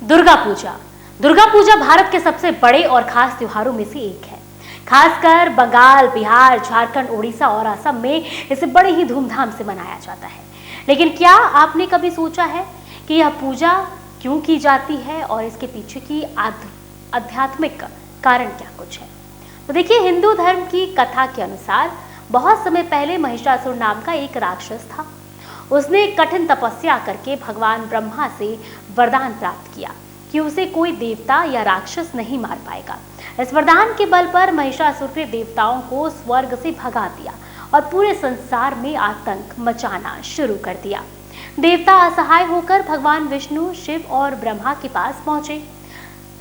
दुर्गा पूजा। दुर्गा पूजा भारत के सबसे बड़े और खास त्योहारों में से एक है। खासकर बंगाल, बिहार, झारखंड, उड़ीसा और असम में इसे बड़े ही धूमधाम से मनाया जाता है। लेकिन क्या आपने कभी सोचा है कि यह पूजा क्यों की जाती है और इसके पीछे की आध्यात्मिक कारण क्या कुछ है? तो देखिए, हिंदू धर्म की कथा के अनुसार बहुत समय पहले महिषासुर नाम का एक राक्षस था। उसने कठिन तपस्या करके भगवान ब्रह्मा से वरदान प्राप्त किया कि उसे कोई देवता या राक्षस नहीं मार पाएगा। इस वरदान के बल पर महिषासुर ने देवताओं को स्वर्ग से भगा दिया और पूरे संसार में आतंक मचाना शुरू कर दिया। देवता असहाय होकर भगवान विष्णु, शिव और ब्रह्मा के पास पहुंचे।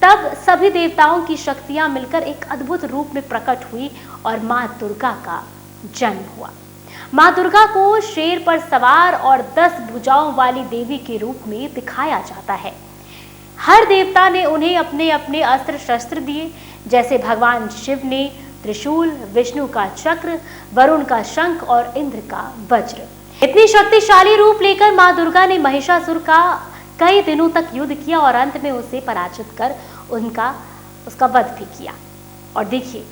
तब सभी देवताओं की शक्तियां मिलकर एक अद्भुत रूप में प्रकट हुई और मां दुर्गा का जन्म हुआ। मां दुर्गा को शेर पर सवार और 10 भुजाओं वाली देवी के रूप में दिखाया जाता है। हर देवता ने उन्हें अपने अपने अस्त्र शस्त्र दिए, जैसे भगवान शिव ने त्रिशूल, विष्णु का चक्र, वरुण का शंख और इंद्र का वज्र। इतनी शक्तिशाली रूप लेकर मां दुर्गा ने महिषासुर का कई दिनों तक युद्ध किया और अंत में उसे पराजित कर उसका वध भी किया। और देखिए,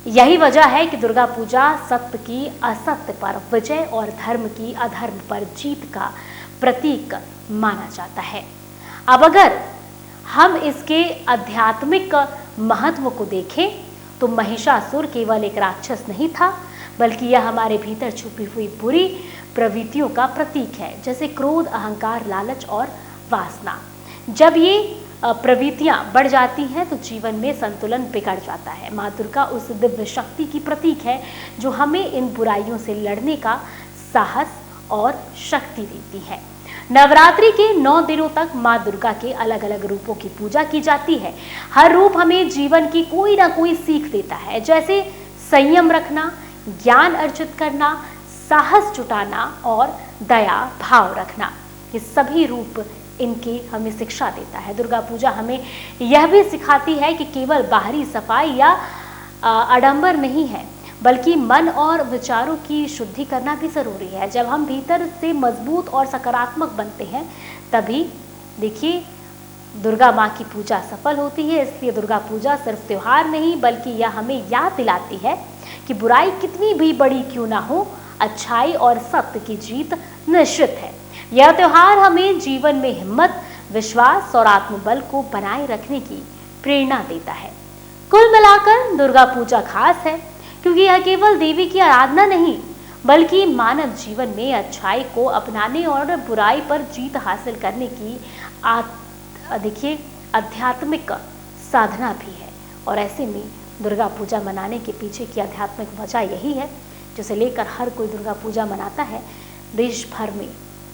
यही वजह है कि दुर्गा पूजा सत्य की असत्य पर विजय और धर्म की अधर्म पर जीत का प्रतीक माना जाता है। अब अगर हम इसके आध्यात्मिक महत्व को देखें तो महिषासुर केवल एक राक्षस नहीं था, बल्कि यह हमारे भीतर छुपी हुई बुरी प्रवृत्तियों का प्रतीक है, जैसे क्रोध, अहंकार, लालच और वासना। जब ये प्रवृत्तियां बढ़ जाती हैं तो जीवन में संतुलन बिगड़ जाता है। मां दुर्गा उस दिव्य शक्ति की प्रतीक है जो हमें इन बुराइयों से लड़ने का साहस और शक्ति देती है। नवरात्रि के 9 दिनों तक मां दुर्गा के अलग अलग रूपों की पूजा की जाती है। हर रूप हमें जीवन की कोई ना कोई सीख देता है, जैसे संयम रखना, ज्ञान अर्जित करना, साहस जुटाना और दया भाव रखना। ये सभी रूप इनकी हमें शिक्षा देता है। दुर्गा पूजा हमें यह भी सिखाती है कि केवल बाहरी सफाई या आडंबर नहीं है, बल्कि मन और विचारों की शुद्धि करना भी जरूरी है। जब हम भीतर से मजबूत और सकारात्मक बनते हैं, तभी देखिए दुर्गा माँ की पूजा सफल होती है। इसलिए दुर्गा पूजा सिर्फ त्योहार नहीं, बल्कि यह हमें याद दिलाती है कि बुराई कितनी भी बड़ी क्यों ना हो, अच्छाई और सत्य की जीत निश्चित है। यह त्योहार हमें जीवन में हिम्मत, विश्वास और आत्मबल को बनाए रखने की प्रेरणा देता है। कुल मिलाकर दुर्गा पूजा खास है क्योंकि यह केवल देवी की आराधना नहीं, बल्कि मानव जीवन में अच्छाई को अपनाने और बुराई पर जीत हासिल करने की देखिए आध्यात्मिक साधना भी है। और ऐसे में दुर्गा पूजा मनाने के पीछे की आध्यात्मिक वजह यही है, जिसे लेकर हर कोई दुर्गा पूजा मनाता है। देश भर में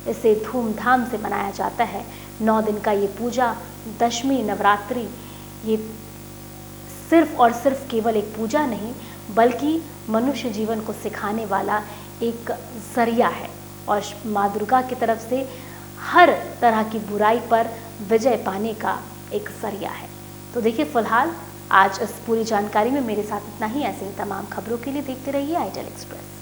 इसे धूमधाम से मनाया जाता है। 9 दिन का ये पूजा, दशमी, नवरात्रि, ये सिर्फ और सिर्फ केवल एक पूजा नहीं, बल्कि मनुष्य जीवन को सिखाने वाला एक जरिया है और माँ दुर्गा की तरफ से हर तरह की बुराई पर विजय पाने का एक जरिया है। तो देखिए, फिलहाल आज इस पूरी जानकारी में मेरे साथ इतना ही। ऐसे ही तमाम खबरों के लिए देखते रहिए आईटेल एक्सप्रेस।